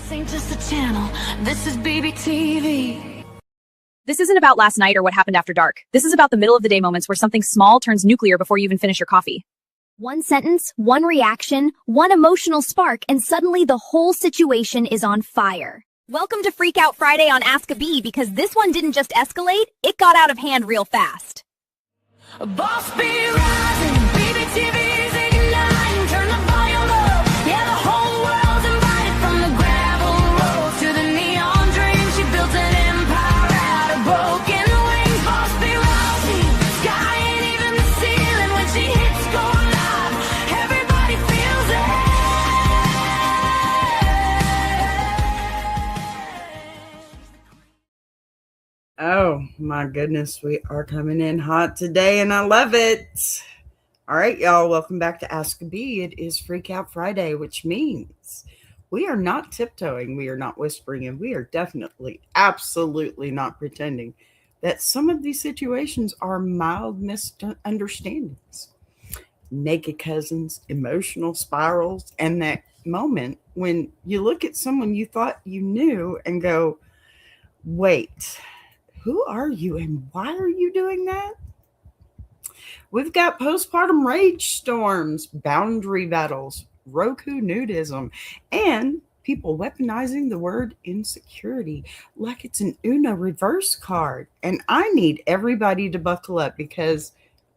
This ain't just a channel, this is BBTV. This isn't about last night or what happened after dark. This is about the middle of the day moments where something small turns nuclear before you even finish your coffee. One sentence, one reaction, one emotional spark, and suddenly the whole situation is on fire. Welcome to Freak Out Friday on Ask a Bee, because this one didn't just escalate, it got out of hand real fast. Boss be rising, BBTV's igniting, turn the volume up, yeah, the whole world's invited. From the gravel road to the neon dream, she built an empire out of broken wings. Boss be rising, sky ain't even the ceiling when she hits go live, everybody feels it. Oh my goodness, we are coming in hot today and I love it. All right, y'all, welcome back to Ask a Bee. It is Freak Out Friday, which means we are not tiptoeing, we are not whispering, and we are definitely, absolutely not pretending that some of these situations are mild misunderstandings, naked cousins, emotional spirals, and that moment when you look at someone you thought you knew and go, wait, who are you and why are you doing that? We've got postpartum rage storms, boundary battles, Roku nudism, and people weaponizing the word insecurity like it's an Uno reverse card. And I need everybody to buckle up because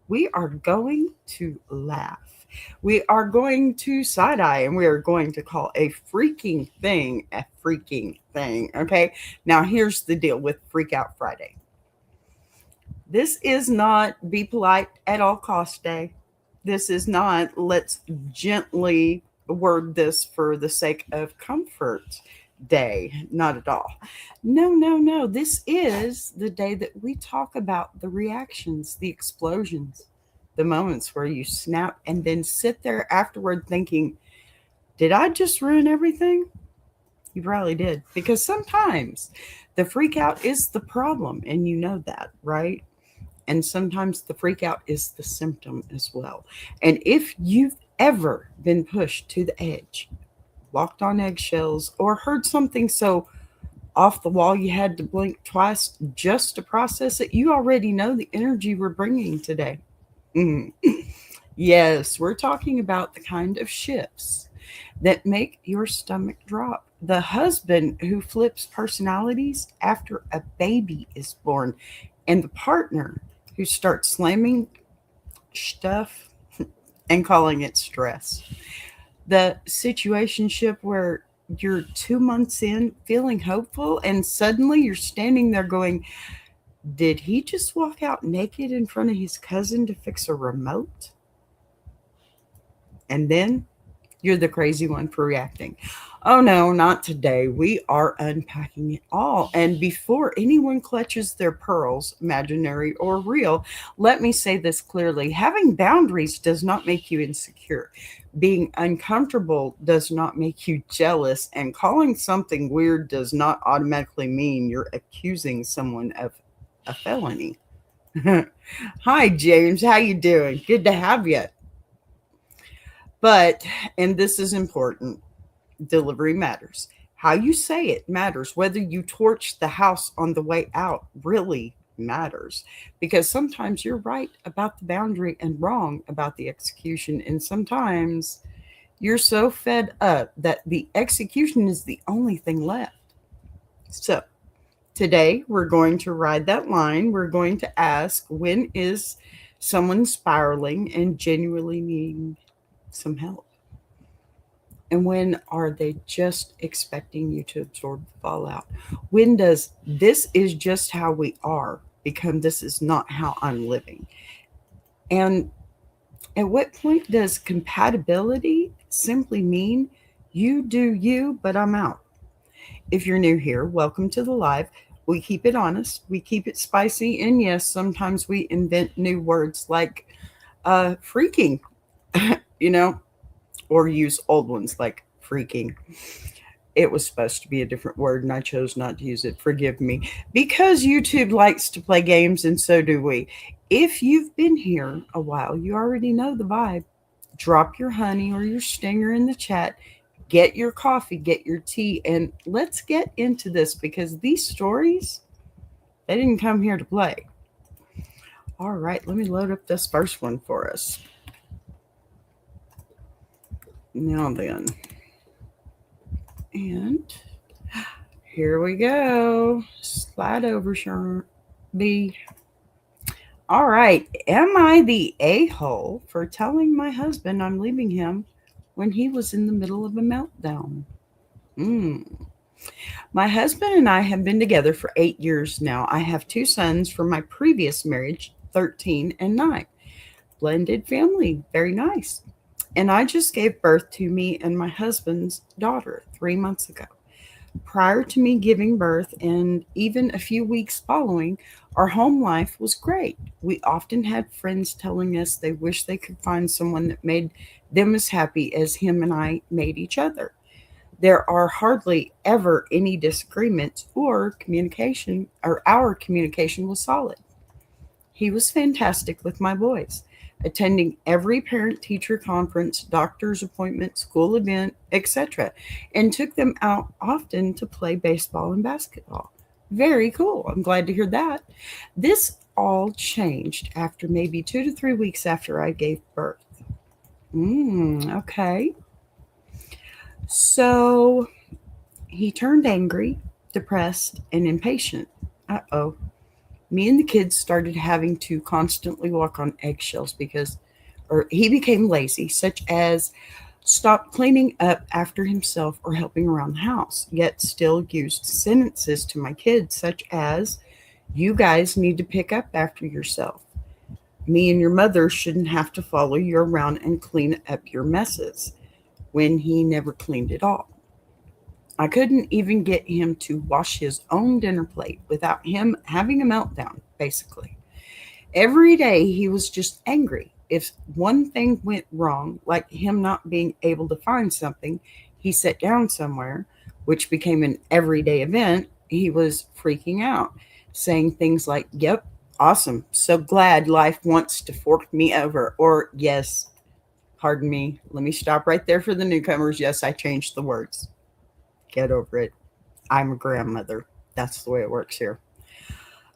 we are going to laugh. We are going to side-eye and we are going to call a freaking thing a freaking thing. Okay. Now here's the deal with Freak Out Friday. This is not be polite at all cost day. This is not let's gently word this for the sake of comfort day. Not at all. No. This is the day that we talk about the reactions, the explosions, the moments where you snap and then sit there afterward thinking, did I just ruin everything? You probably did. Because sometimes the freak out is the problem and you know that, right? And sometimes the freak out is the symptom as well. And if you've ever been pushed to the edge, walked on eggshells, or heard something so off the wall you had to blink twice just to process it, you already know the energy we're bringing today. Yes, we're talking about the kind of shifts that make your stomach drop. The husband who flips personalities after a baby is born, and the partner who starts slamming stuff and calling it stress. The situationship where you're 2 months in feeling hopeful and suddenly you're standing there going, did he just walk out naked in front of his cousin to fix a remote? And then you're the crazy one for reacting. Oh no, not today. We are unpacking it all. And before anyone clutches their pearls, imaginary or real, let me say this clearly. Having boundaries does not make you insecure. Being uncomfortable does not make you jealous. And calling something weird does not automatically mean you're accusing someone of a felony. Hi, James. How you doing? Good to have you. But, and this is important, delivery matters. How you say it matters. Whether you torch the house on the way out really matters. Because sometimes you're right about the boundary and wrong about the execution. And sometimes you're so fed up that the execution is the only thing left. So today we're going to ride that line. We're going to ask, when is someone spiraling and genuinely needing some help? And when are they just expecting you to absorb the fallout? When does this is just how we are become this is not how I'm living? And at what point does compatibility simply mean you do you, but I'm out? If you're new here, welcome to the live. We keep it honest. We keep it spicy. And yes, sometimes we invent new words like freaking, or use old ones like freaking. It was supposed to be a different word and I chose not to use it. Forgive me. Because YouTube likes to play games and so do we. If you've been here a while, you already know the vibe. Drop your honey or your stinger in the chat. Get your coffee, get your tea, and let's get into this because these stories, they didn't come here to play. All right, let me load up this first one for us. Now then. And here we go. Slide over, B. All right. Am I the a-hole for telling my husband I'm leaving him when he was in the middle of a meltdown? My husband and I have been together for 8 years now. I have 2 sons from my previous marriage, 13 and 9. Blended family. Very nice. And I just gave birth to me and my husband's daughter 3 months ago. Prior to me giving birth and even a few weeks following, our home life was great. We often had friends telling us they wish they could find someone that made them as happy as him and I made each other. There are hardly ever any disagreements or our communication was solid. He was fantastic with my boys, attending every parent-teacher conference, doctor's appointment, school event, etc., and took them out often to play baseball and basketball. Very cool. I'm glad to hear that. This all changed after maybe 2 to 3 weeks after I gave birth. Okay. So he turned angry, depressed, and impatient. Uh-oh. Me and the kids started having to constantly walk on eggshells or he became lazy, such as stop cleaning up after himself or helping around the house, yet still used sentences to my kids, such as, you guys need to pick up after yourself. Me and your mother shouldn't have to follow you around and clean up your messes, when he never cleaned it all. I couldn't even get him to wash his own dinner plate without him having a meltdown, basically. Every day he was just angry. If one thing went wrong, like him not being able to find something he set down somewhere, which became an everyday event, he was freaking out, saying things like, yep, awesome, so glad life wants to fork me over, or yes, pardon me, let me stop right there for the newcomers. Yes, I changed the words. Get over it. I'm a grandmother. That's the way it works here.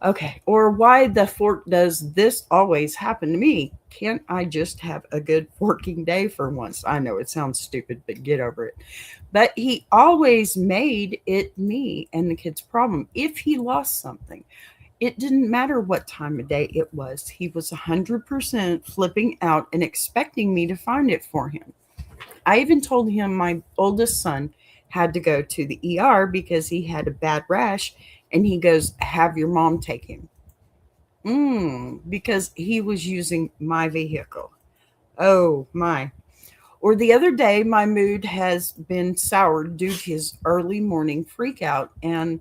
Okay. Or why the fork does this always happen to me? Can't I just have a good forking day for once? I know it sounds stupid, but get over it. But he always made it me and the kid's problem. If he lost something, it didn't matter what time of day it was. He was 100% flipping out and expecting me to find it for him. I even told him my oldest son had to go to the ER because he had a bad rash, and he goes, have your mom take him. Because he was using my vehicle. Oh my. Or the other day, my mood has been soured due to his early morning freak out, and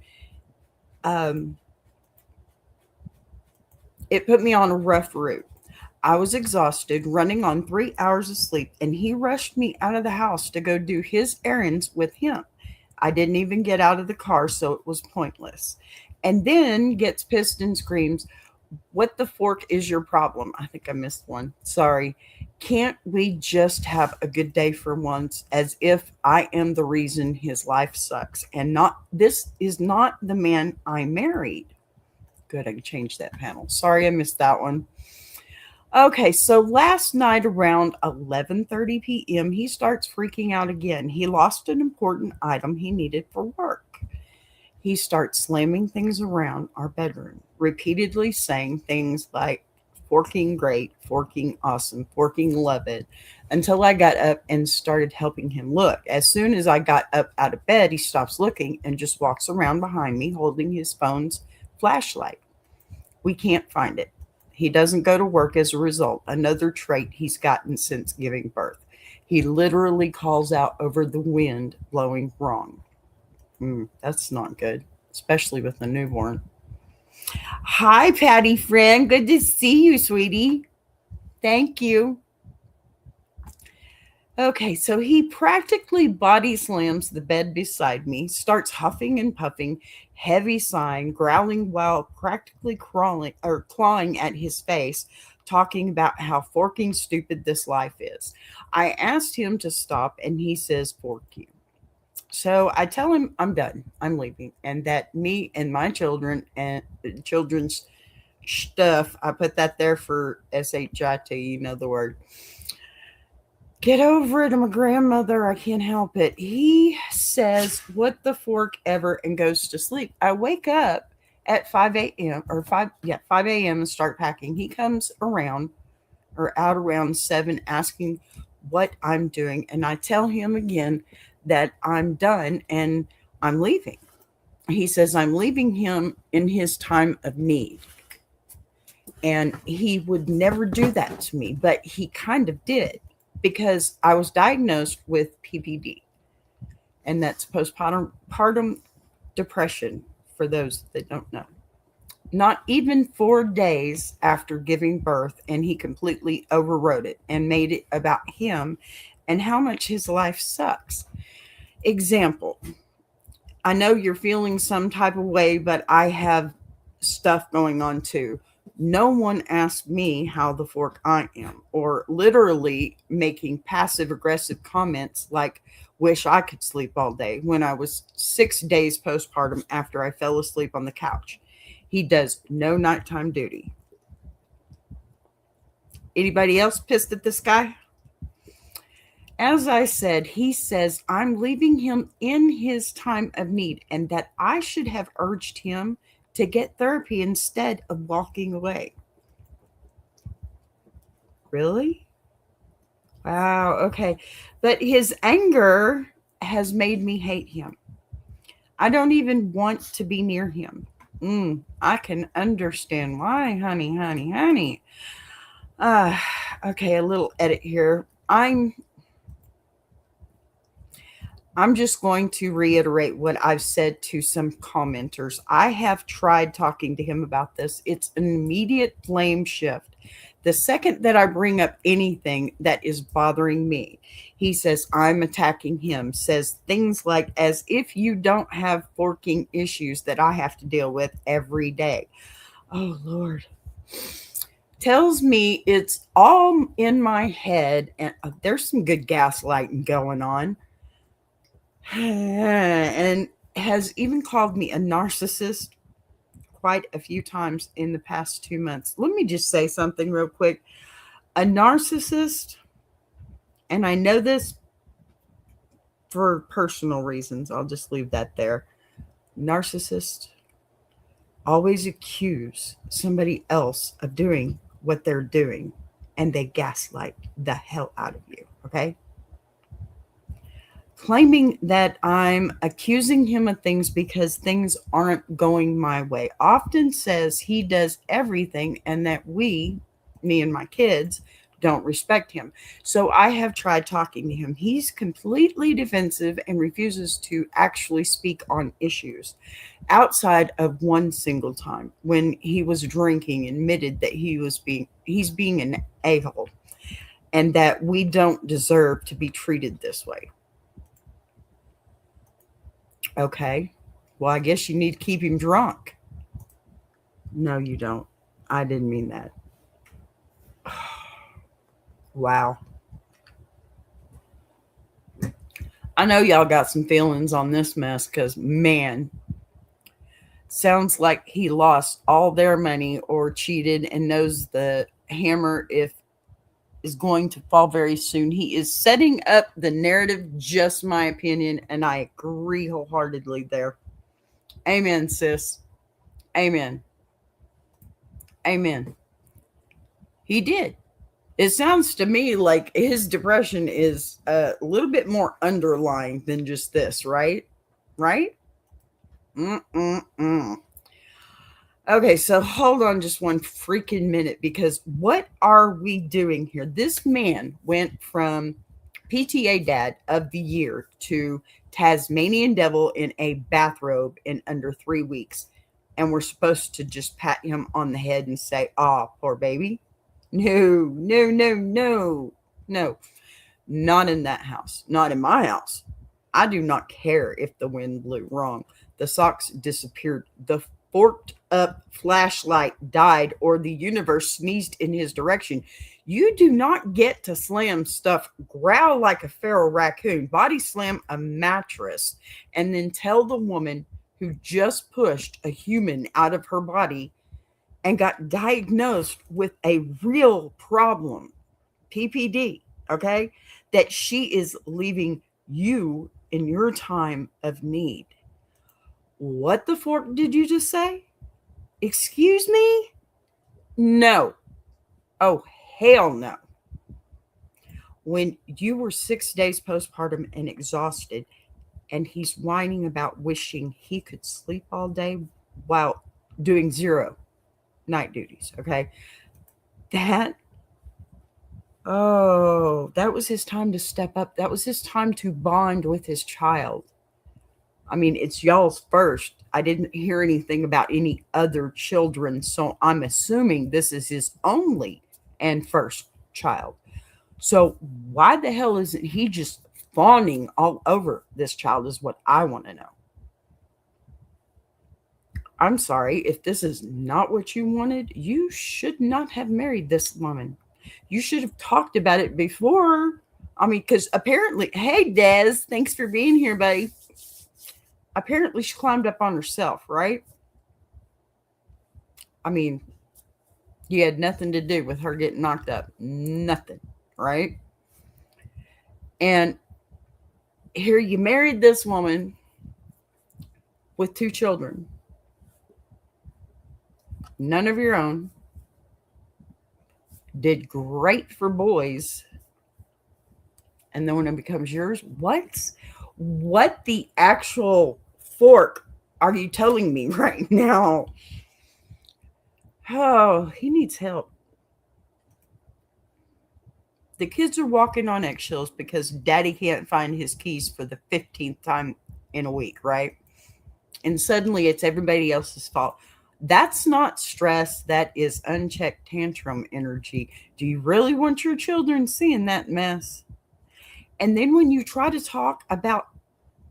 it put me on a rough route. I was exhausted, running on 3 hours of sleep, and he rushed me out of the house to go do his errands with him. I didn't even get out of the car, so it was pointless. And then gets pissed and screams, what the fork is your problem? I think I missed one. Sorry. Can't we just have a good day for once, as if I am the reason his life sucks and this is not the man I married. Good, I can change that panel. Sorry, I missed that one. Okay, so last night around 11:30 p.m., he starts freaking out again. He lost an important item he needed for work. He starts slamming things around our bedroom, repeatedly saying things like, forking great, forking awesome, forking love it, until I got up and started helping him look. As soon as I got up out of bed, he stops looking and just walks around behind me holding his phone's flashlight. We can't find it. He doesn't go to work as a result, another trait he's gotten since giving birth. He literally calls out over the wind blowing wrong. That's not good, especially with a newborn. Hi, Patty friend. Good to see you, sweetie. Thank you. Okay, so he practically body slams the bed beside me, starts huffing and puffing, heavy sighing, growling while practically clawing at his face, talking about how forking stupid this life is. I asked him to stop, and he says, fork you. So I tell him I'm done. I'm leaving. And that me and my children and children's stuff, I put that there for SHIT, you know the word. Get over it. I'm a grandmother. I can't help it. He says, what the fork ever, and goes to sleep. I wake up at 5 a.m. or 5 a.m. and start packing. He comes around or out around 7 asking what I'm doing. And I tell him again that I'm done and I'm leaving. He says, I'm leaving him in his time of need. And he would never do that to me, but he kind of did because I was diagnosed with PPD. And that's postpartum depression for those that don't know. Not even 4 days after giving birth, and he completely overrode it and made it about him and how much his life sucks. Example, I know you're feeling some type of way, but I have stuff going on too. No one asked me how the fork I am, or literally making passive aggressive comments like, wish I could sleep all day when I was 6 days postpartum after I fell asleep on the couch. He does no nighttime duty. Anybody else pissed at this guy? As I said, he says I'm leaving him in his time of need and that I should have urged him to get therapy instead of walking away. Really? Wow, okay. But his anger has made me hate him. I don't even want to be near him. I can understand why, honey. Okay, a little edit here. I'm just going to reiterate what I've said to some commenters. I have tried talking to him about this. It's an immediate blame shift. The second that I bring up anything that is bothering me, he says I'm attacking him, says things like as if you don't have forking issues that I have to deal with every day. Oh, Lord. Tells me it's all in my head, and there's some good gaslighting going on. And has even called me a narcissist quite a few times in the past 2 months. Let me just say something real quick. A narcissist, and I know this for personal reasons, I'll just leave that there. Narcissists always accuse somebody else of doing what they're doing, and they gaslight the hell out of you, okay? Claiming that I'm accusing him of things because things aren't going my way. Often says he does everything and that we, me and my kids, don't respect him. So I have tried talking to him. He's completely defensive and refuses to actually speak on issues. Outside of one single time when he was drinking, admitted that he's being an a-hole and that we don't deserve to be treated this way. Okay, well, I guess you need to keep him drunk. No, you don't. I didn't mean that. Wow. I know y'all got some feelings on this mess because, man, sounds like he lost all their money or cheated and knows the hammer is going to fall very soon. He is setting up the narrative, just my opinion, and I agree wholeheartedly there. Amen, sis. Amen. Amen. He did. It sounds to me like his depression is a little bit more underlying than just this, right? Right? Okay, so hold on just one freaking minute, because what are we doing here? This man went from PTA Dad of the Year to Tasmanian Devil in a bathrobe in under 3 weeks. And we're supposed to just pat him on the head and say, "Ah, poor baby." No. Not in that house. Not in my house. I do not care if the wind blew wrong. The socks disappeared. The forked up flashlight died or the universe sneezed in his direction. You do not get to slam stuff, growl like a feral raccoon, body slam a mattress, and then tell the woman who just pushed a human out of her body and got diagnosed with a real problem, PPD, okay, that she is leaving you in your time of need. What the fork did you just say? Excuse me? No. Oh, hell no. When you were 6 days postpartum and exhausted, and he's whining about wishing he could sleep all day while doing 0 night duties, okay? That was his time to step up. That was his time to bond with his child. I mean, it's y'all's first. I didn't hear anything about any other children, so I'm assuming this is his only and first child. So why the hell isn't he just fawning all over this child is what I want to know. I'm sorry, if this is not what you wanted, you should not have married this woman. You should have talked about it before. I mean, because apparently, hey, Des, thanks for being here, buddy. Apparently, she climbed up on herself, right? I mean, you had nothing to do with her getting knocked up. Nothing, right? And here you married this woman with 2 children. None of your own. Did great for boys. And then when it becomes yours, what the actual fork are you telling me right now? Oh, he needs help. The kids are walking on eggshells because daddy can't find his keys for the 15th time in a week, right? And suddenly it's everybody else's fault. That's not stress. That is unchecked tantrum energy. Do you really want your children seeing that mess? And then when you try to talk about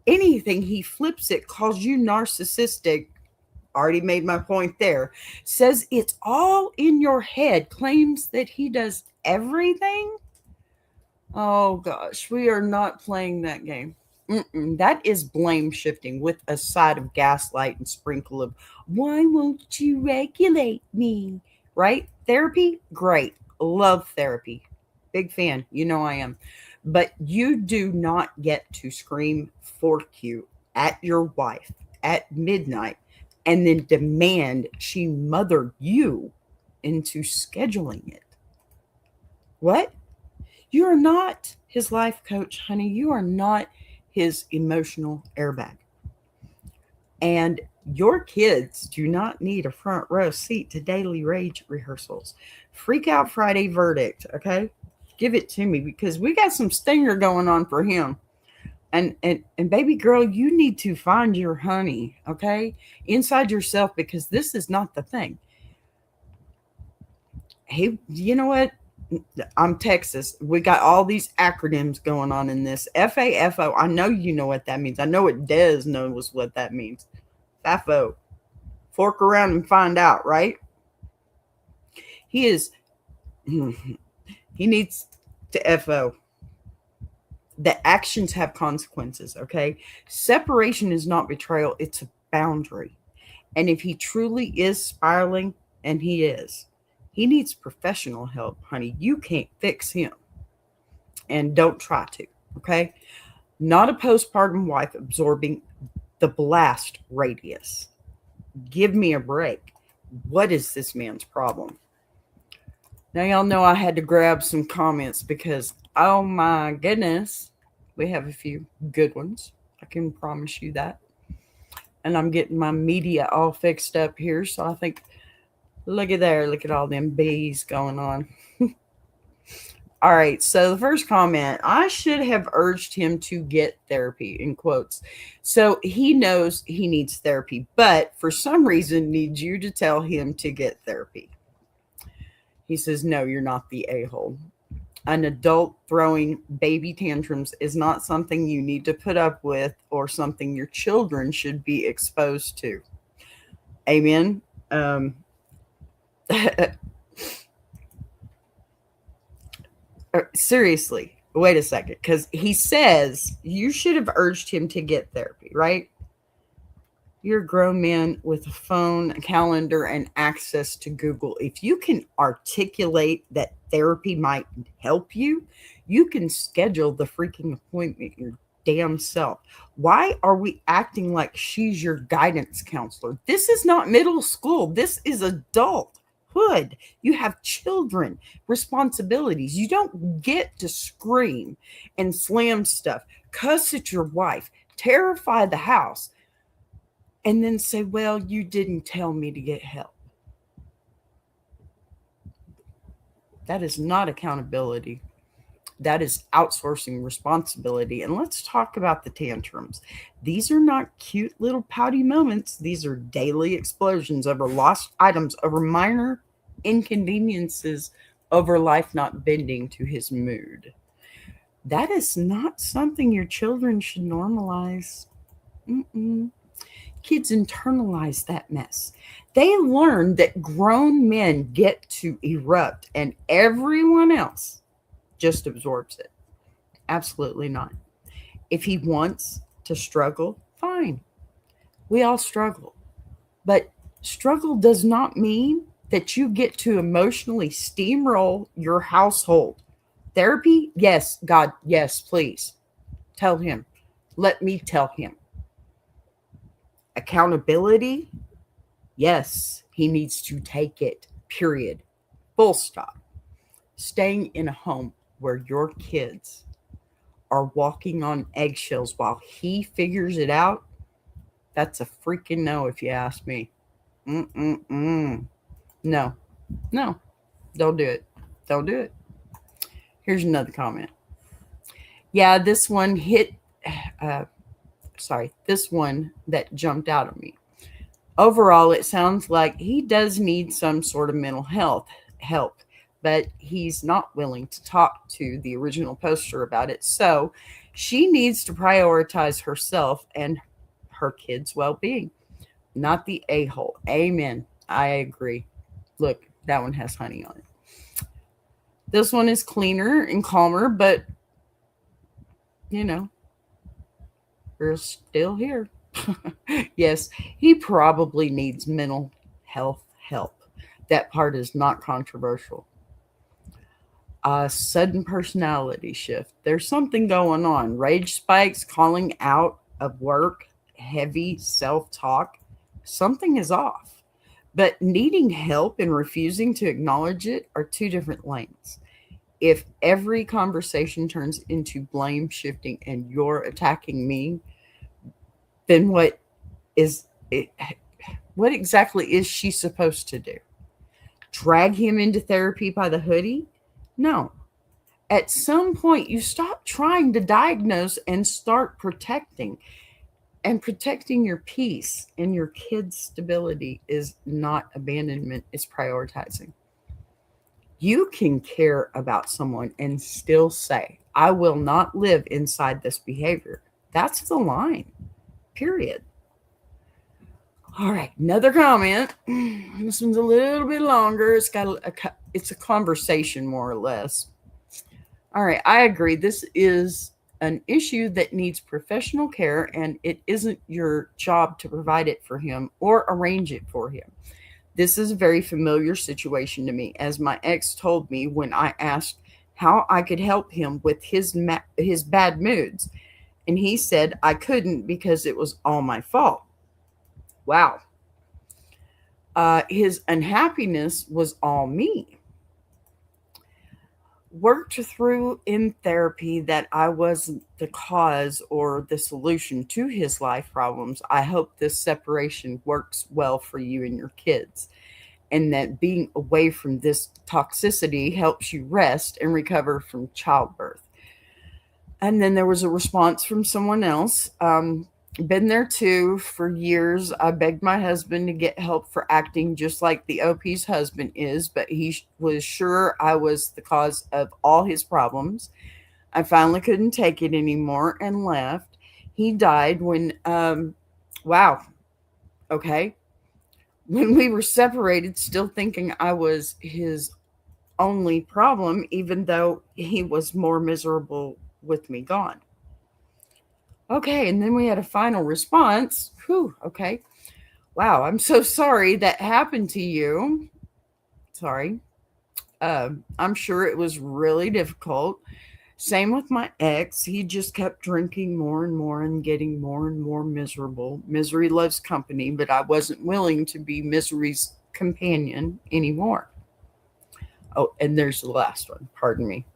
anything, he flips it, calls you narcissistic. Already made my point there. Says it's all in your head. Claims that he does everything. Oh gosh, we are not playing that game. That is blame shifting with a side of gaslight and sprinkle of, why won't you regulate me? Right? Therapy, great. Love therapy. Big fan. You know I am. But you do not get to scream fork you at your wife at midnight and then demand she mother you into scheduling it. What? You are not his life coach, honey. You are not his emotional airbag. And your kids do not need a front row seat to daily rage rehearsals. Freak Out Friday verdict, okay? Give it to me because we got some stinger going on for him. And baby girl, you need to find your honey, okay? Inside yourself, because this is not the thing. Hey, you know what? I'm Texas. We got all these acronyms going on in this. FAFO. I know you know what that means. I know it Des knows what that means. FAFO. Fork around and find out, right? He needs to FO. The actions have consequences, okay? Separation is not betrayal. It's a boundary. And if he truly is spiraling, and he is, he needs professional help, honey. You can't fix him. And don't try to, okay? Not a postpartum wife absorbing the blast radius. Give me a break. What is this man's problem? Now, y'all know I had to grab some comments because, oh my goodness, we have a few good ones. I can promise you that. And I'm getting my media all fixed up here. So I think, look at there. Look at all them bees going on. All right. So the first comment, I should have urged him to get therapy, in quotes. So he knows he needs therapy, but for some reason needs you to tell him to get therapy. He says, no, you're not the a-hole. An adult throwing baby tantrums is not something you need to put up with or something your children should be exposed to. Amen. Seriously, wait a second, because he says you should have urged him to get therapy, right? You're a grown man with a phone, a calendar, and access to Google. If you can articulate that therapy might help you, you can schedule the freaking appointment your damn self. Why are we acting like she's your guidance counselor? This is not middle school. This is adulthood. You have children, responsibilities. You don't get to scream and slam stuff, cuss at your wife, terrify the house, and then say, well, you didn't tell me to get help. That is not accountability. That is outsourcing responsibility. And let's talk about the tantrums. These are not cute little pouty moments. These are daily explosions over lost items, over minor inconveniences, over life not bending to his mood. That is not something your children should normalize. Kids internalize that mess. They learn that grown men get to erupt and everyone else just absorbs it. Absolutely not. If he wants to struggle, fine. We all struggle. But struggle does not mean that you get to emotionally steamroll your household. Therapy? Yes, God, yes, please. Tell him. Let me tell him. Accountability? Yes, he needs to take it, period. Full stop. Staying in a home where your kids are walking on eggshells while he figures it out, that's a freaking no if you ask me. No, don't do it. Don't do it. Here's another comment. Yeah, this one this one that jumped out at me. Overall, it sounds like he does need some sort of mental health help, but he's not willing to talk to the original poster about it. So she needs to prioritize herself and her kids' well-being, not the a-hole. Amen. I agree. Look, that one has honey on it. This one is cleaner and calmer, but we're still here. Yes, he probably needs mental health help. That part is not controversial. Sudden personality shift. There's something going on. Rage spikes, calling out of work, heavy self-talk. Something is off. But needing help and refusing to acknowledge it are two different lanes. If every conversation turns into blame shifting and you're attacking me, then what exactly is she supposed to do? Drag him into therapy by the hoodie? No. At some point, you stop trying to diagnose and start protecting. And protecting your peace and your kids' stability is not abandonment, it's prioritizing. You can care about someone and still say, I will not live inside this behavior. That's the line, period. All right, another comment. This one's a little bit longer. It's a conversation, more or less. All right, I agree. This is an issue that needs professional care, and it isn't your job to provide it for him or arrange it for him. This is a very familiar situation to me, as my ex told me when I asked how I could help him with his bad moods. And he said I couldn't because it was all my fault. Wow. His unhappiness was all me. Worked through in therapy that I wasn't the cause or the solution to his life problems. I hope this separation works well for you and your kids, and that being away from this toxicity helps you rest and recover from childbirth. And then there was a response from someone else. Been there too for years. I begged my husband to get help for acting just like the OP's husband is, but he was sure I was the cause of all his problems. I finally couldn't take it anymore and left. He died when, wow. Okay. when we were separated, still thinking I was his only problem, even though he was more miserable with me gone. Okay, and then we had a final response. Whew, okay. Wow, I'm so sorry that happened to you. Sorry. I'm sure it was really difficult. Same with my ex. He just kept drinking more and more and getting more and more miserable. Misery loves company, but I wasn't willing to be misery's companion anymore. Oh, and there's the last one. Pardon me.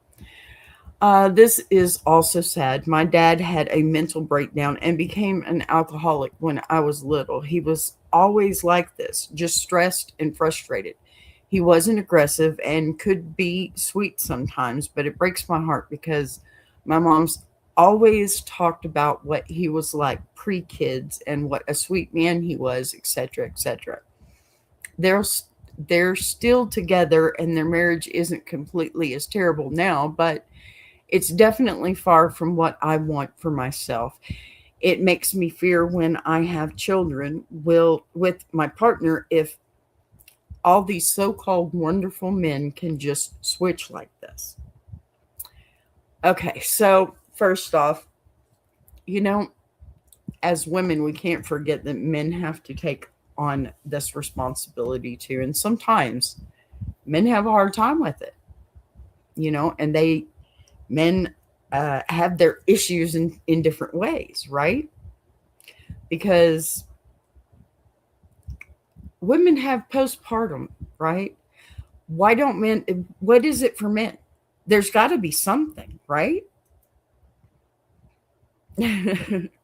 This is also sad. My dad had a mental breakdown and became an alcoholic when I was little. He was always like this, just stressed and frustrated. He wasn't aggressive and could be sweet sometimes, but it breaks my heart because my mom's always talked about what he was like pre-kids and what a sweet man he was, etc., etc. They're they're still together and their marriage isn't completely as terrible now, but it's definitely far from what I want for myself. It makes me fear when I have children will with my partner if all these so-called wonderful men can just switch like this. Okay, so first off, you know, as women, we can't forget that men have to take on this responsibility too. And sometimes men have a hard time with it, and men have their issues in different ways, right? Because women have postpartum, right? Why don't men? What is it for men? There's got to be something, right?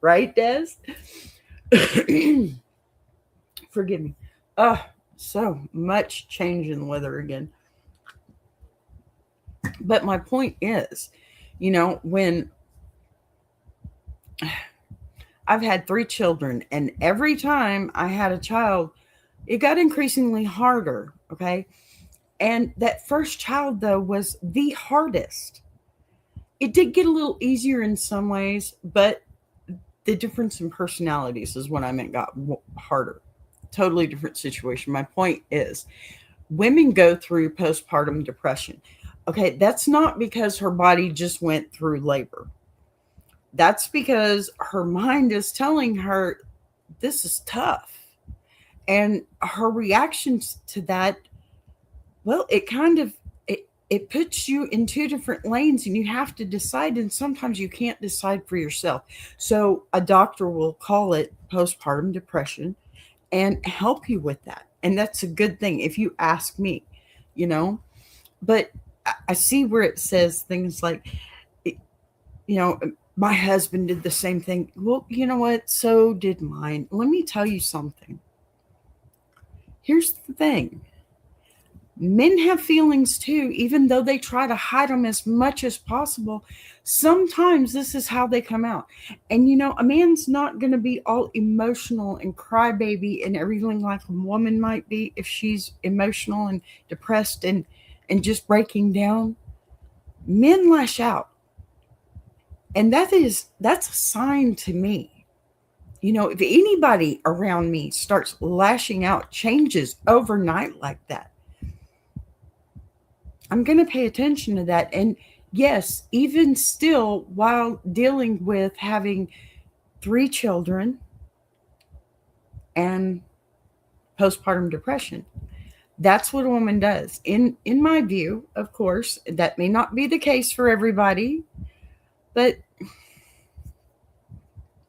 Right, Des? Forgive me. So much change in the weather again. But my point is, when I've had 3 children, and every time I had a child, it got increasingly harder. Okay. And that first child, though, was the hardest. It did get a little easier in some ways, but the difference in personalities is what I meant got harder. Totally different situation. My point is, women go through postpartum depression. Okay, that's not because her body just went through labor. That's because her mind is telling her this is tough. And her reactions to that, well, it puts you in 2 different lanes and you have to decide, and sometimes you can't decide for yourself. So a doctor will call it postpartum depression and help you with that. And that's a good thing if you ask me, But I see where it says things like, my husband did the same thing. Well, you know what? So did mine. Let me tell you something. Here's the thing. Men have feelings too, even though they try to hide them as much as possible. Sometimes this is how they come out. And, a man's not going to be all emotional and crybaby and everything like a woman might be if she's emotional and depressed and just breaking down. Men lash out. And that's a sign to me. If anybody around me starts lashing out, changes overnight like that, I'm going to pay attention to that. And yes, even still, while dealing with having 3 children and postpartum depression, that's what a woman does. In my view, of course, that may not be the case for everybody, but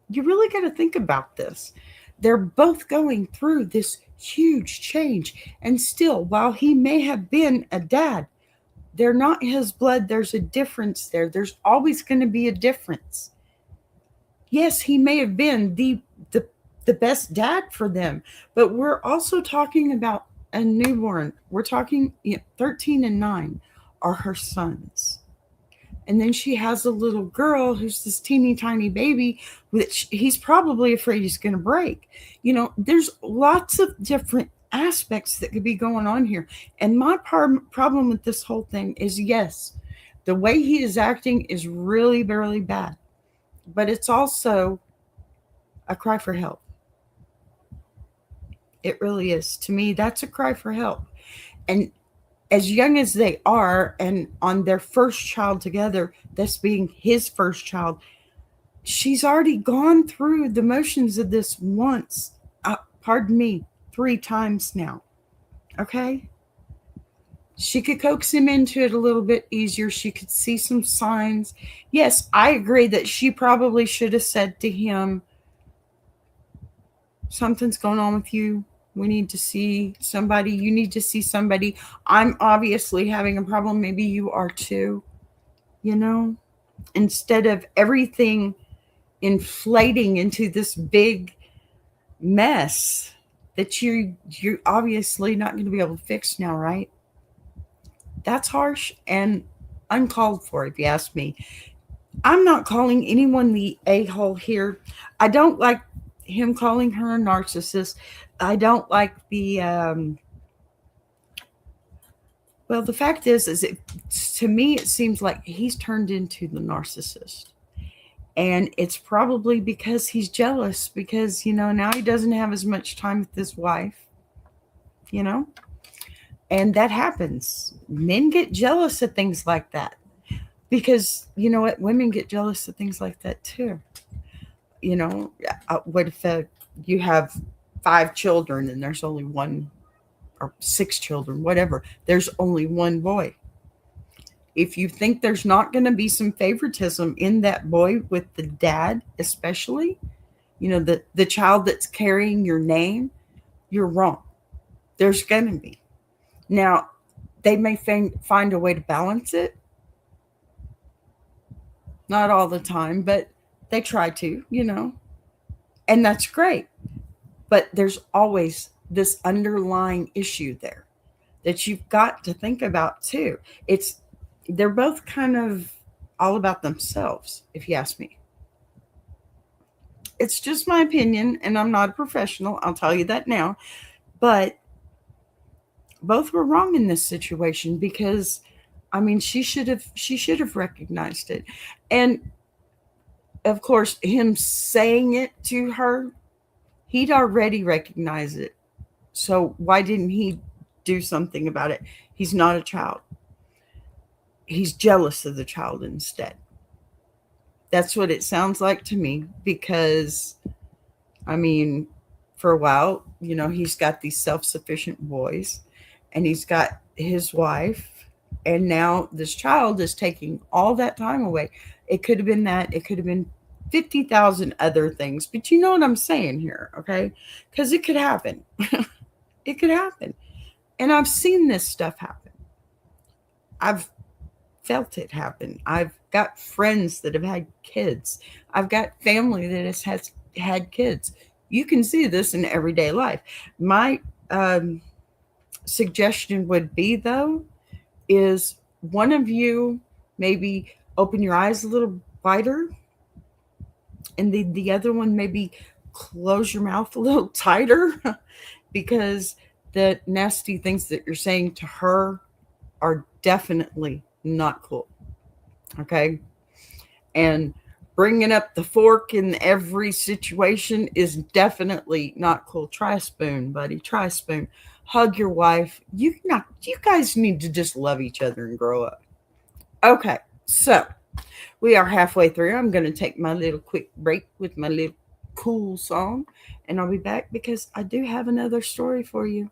you really got to think about this. They're both going through this huge change. And still, while he may have been a dad, they're not his blood. There's a difference there. There's always going to be a difference. Yes, he may have been the best dad for them, but we're also talking about a newborn. We're talking 13 and 9 are her sons. And then she has a little girl who's this teeny tiny baby, which he's probably afraid he's going to break. There's lots of different aspects that could be going on here. And my problem with this whole thing is, yes, the way he is acting is really, really bad. But it's also a cry for help. It really is. To me, that's a cry for help. And as young as they are, and on their first child together, this being his first child, she's already gone through the motions of this once, pardon me, 3 times now. Okay? She could coax him into it a little bit easier. She could see some signs. Yes, I agree that she probably should have said to him, something's going on with you. We need to see somebody. You need to see somebody. I'm obviously having a problem. Maybe you are too. You know, instead of everything inflating into this big mess that you're obviously not going to be able to fix now, right? That's harsh and uncalled for, if you ask me. I'm not calling anyone the a-hole here. I don't like him calling her a narcissist. I don't like the well, the fact is to me, it seems like he's turned into the narcissist. And it's probably because he's jealous, because, you know, now he doesn't have as much time with his wife, you know, and that happens. Men get jealous of things like that because, you know what, women get jealous of things like that too. You know, what if you have 5 children and there's only one, or 6 children, whatever, there's only one boy. If you think there's not going to be some favoritism in that boy with the dad, especially, you know, the child that's carrying your name, you're wrong. There's going to be. Now, they may find a way to balance it. Not all the time, but they try to, you know, and that's great. But there's always this underlying issue there that you've got to think about too. They're both kind of all about themselves, if you ask me. It's just my opinion, and I'm not a professional. I'll tell you that now. But both were wrong in this situation because, I mean, she should have recognized it. And of course, him saying it to her, he'd already recognized it. So why didn't he do something about it? He's not a child. He's jealous of the child instead. That's what it sounds like to me because, I mean, for a while, you know, he's got these self-sufficient boys and he's got his wife, and now this child is taking all that time away. It could have been that. It could have been 50,000 other things, but you know what I'm saying here, okay? Because it could happen. It could happen. And I've seen this stuff happen. I've felt it happen. I've got friends that have had kids. I've got family that has had kids. You can see this in everyday life. My suggestion would be, though, is one of you maybe open your eyes a little wider, and the other one maybe close your mouth a little tighter because the nasty things that you're saying to her are definitely not cool. Okay? And bringing up the fork in every situation is definitely not cool. Try a spoon, buddy. Try a spoon. Hug your wife. You guys need to just love each other and grow up. Okay, so we are halfway through. I'm going to take my little quick break with my little cool song, and I'll be back because I do have another story for you.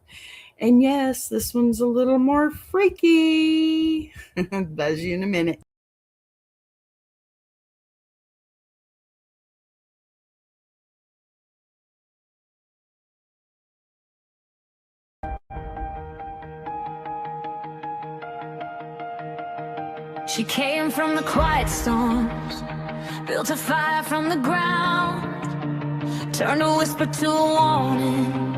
And yes, this one's a little more freaky. Buzz you in a minute. She came from the quiet storms, built a fire from the ground, turned a whisper to a warning.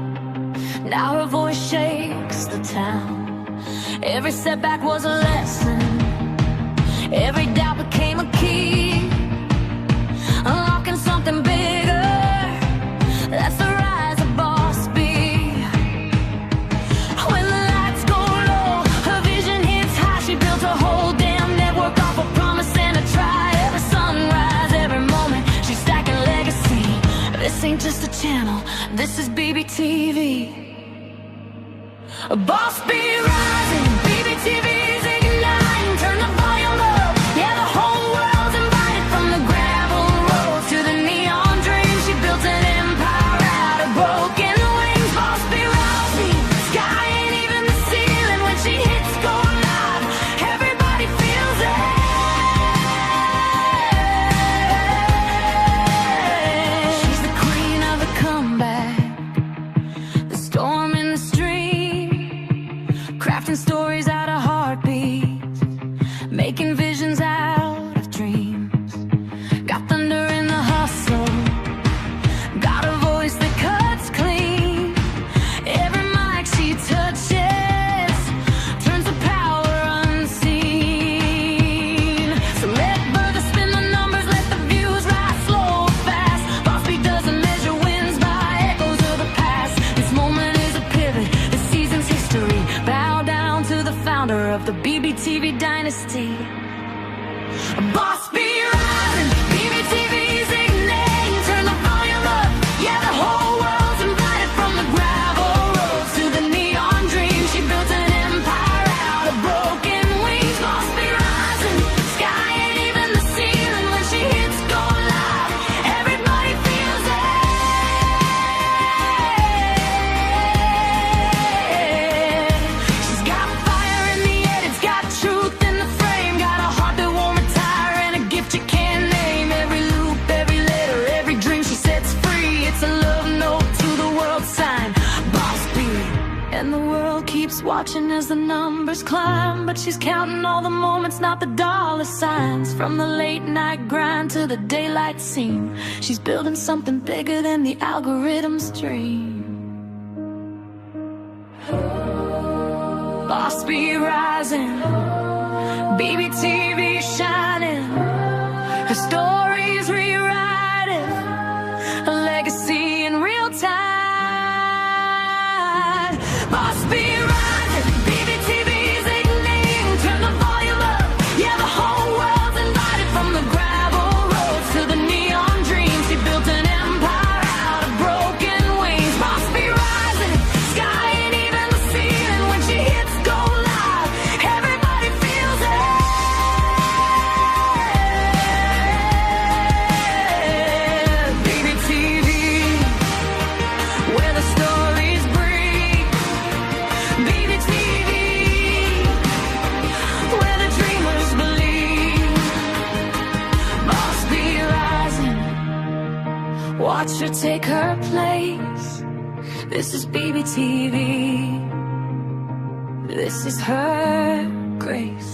Now her voice shakes the town. Every setback was a lesson, every doubt became a key, unlocking something bigger. That's the rise of Boss B. When the lights go low, her vision hits high. She built a whole damn network off a promise and a try. Every sunrise, every moment, she's stacking legacy. This ain't just a channel, this is BBTV. A boss be rising, BBTV's igniting, turn the volume up, yeah, the whole world's invited. From the gravel roads to the neon dreams, she built an empire out of broken wings. Boss be rising, sky ain't even the ceiling. When she hits go live, everybody feels it. She's the queen of the comeback, the storm in the stream, crafting stories out of heartbeats, making visions out of dreams. Got thunder in the hustle, got a voice that cuts clean. Every mic she touches turns to power unseen. So let further spin the numbers, let the views rise slow or fast. Boss beat doesn't measure wins by echoes of the past. This moment is a pivot, this season's history. Bow down to the founder of the BBTV dynasty. Boss be rising, BBTV's igniting, turn the volume up, yeah, the whole world's invited. From the gravel roads to the neon dreams, she built an empire out of broken wings. Boss be rising, sky ain't even the ceiling. When she hits go live, everybody feels it. She's got fire in the head, it's got truth in the frame, got a heart that won't retire and a gift you can't name. Every loop, every letter, every dream she sets free, it's a love note to the world sign. Boss beat, and the world keeps watching as the numbers climb, but she's counting all the moments, not the dollar signs. From the late night grind to the daylight scene, she's building something bigger than the algorithm's dream. Boss be rising, BBTV shining, her story's rewriting, a legacy in real time. Boss be rising, BBTV's igniting, turn the volume up, yeah, the whole world's invited. From the gravel roads to the neon dreams, she built an empire out of broken wings. Boss be rising, sky ain't even the ceiling. When she hits go live, everybody feels it. BBTV, where the stories breathe. BBTV, where the dreamers believe. Boss be rising, watch her take her place. This is BBTV, this is her grace.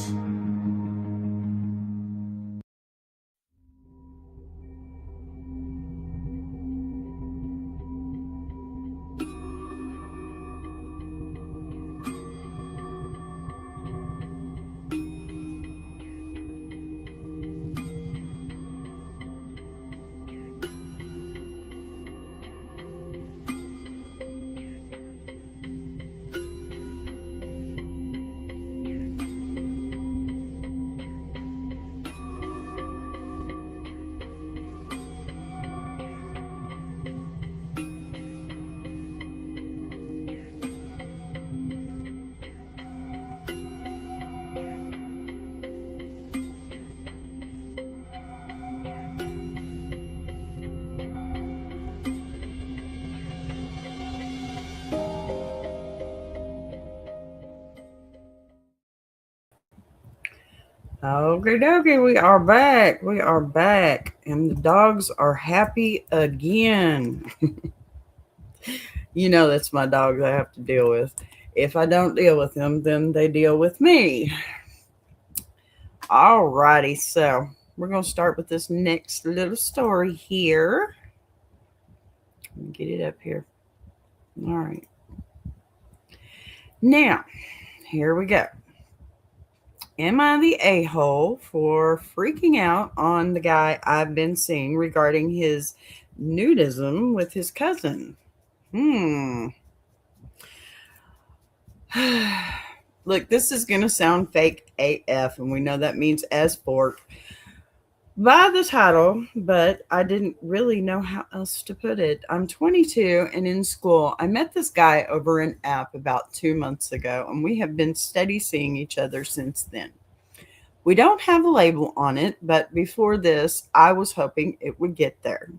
Okay, dokie, we are back. We are back, and the dogs are happy again. You know, that's my dogs I have to deal with. If I don't deal with them, then they deal with me. All righty, so we're going to start with this next little story here. Let me get it up here. All right. Now, here we go. Am I the a-hole for freaking out on the guy I've been seeing regarding his nudism with his cousin? Look, this is going to sound fake AF, and we know that means as fork. by the title, but I didn't really know how else to put it. I'm 22 and in school. I met this guy over an app about 2 months ago, and we have been steady seeing each other since then. We don't have a label on it, but before this, I was hoping it would get there.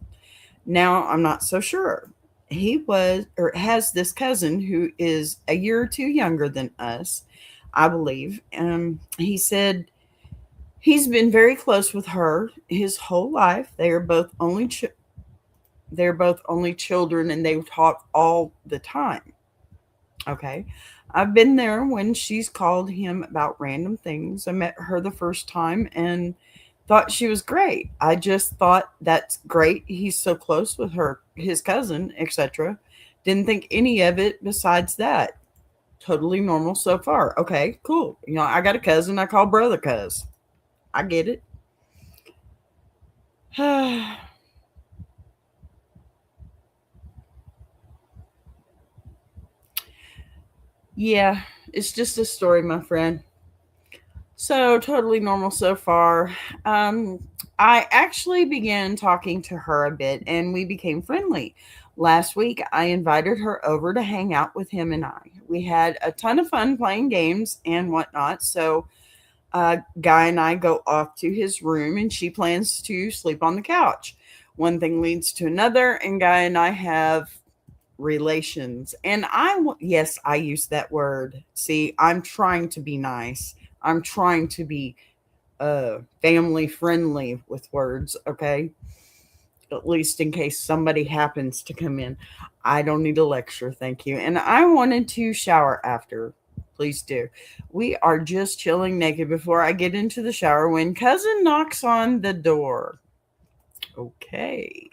Now I'm not so sure. He was or has this cousin who is a year or two younger than us, I believe. He said he's been very close with her his whole life. They're both only children, and they talk all the time. Okay. I've been there when she's called him about random things. I met her the first time and thought she was great. I just thought that's great. He's so close with her, his cousin, etc. Didn't think any of it besides that. Totally normal so far. Okay, cool. I got a cousin I call brother cuz. I get it. Yeah, it's just a story, my friend. So, totally normal so far. Um, I actually began talking to her a bit and we became friendly. Last week, I invited her over to hang out with him and I. We had a ton of fun playing games and whatnot. So, Guy and I go off to his room and she plans to sleep on the couch. One thing leads to another, and Guy and I have relations. And yes, I use that word. See, I'm trying to be nice. I'm trying to be family friendly with words, okay? At least in case somebody happens to come in. I don't need a lecture, thank you. And I wanted to shower after. Please do. We are just chilling naked before I get into the shower when cousin knocks on the door. Okay.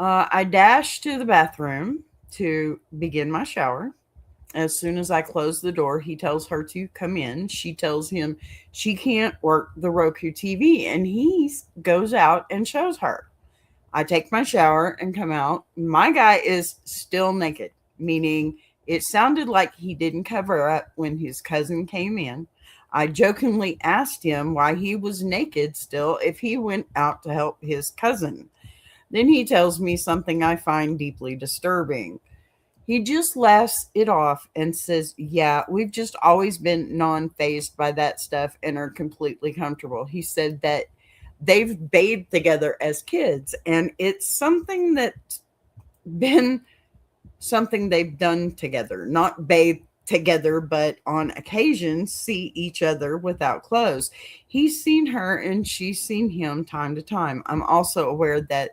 I dash to the bathroom to begin my shower. As soon as I close the door, he tells her to come in. She tells him she can't work the Roku TV, and he goes out and shows her. I take my shower and come out. My guy is still naked, meaning it sounded like he didn't cover up when his cousin came in. I jokingly asked him why he was naked still if he went out to help his cousin. Then he tells me something I find deeply disturbing. He just laughs it off and says, "Yeah, we've just always been non phased by that stuff and are completely comfortable." He said that they've bathed together as kids, and it's been something they've done together, not bathe together, but on occasion see each other without clothes. He's seen her and she's seen him time to time. I'm also aware that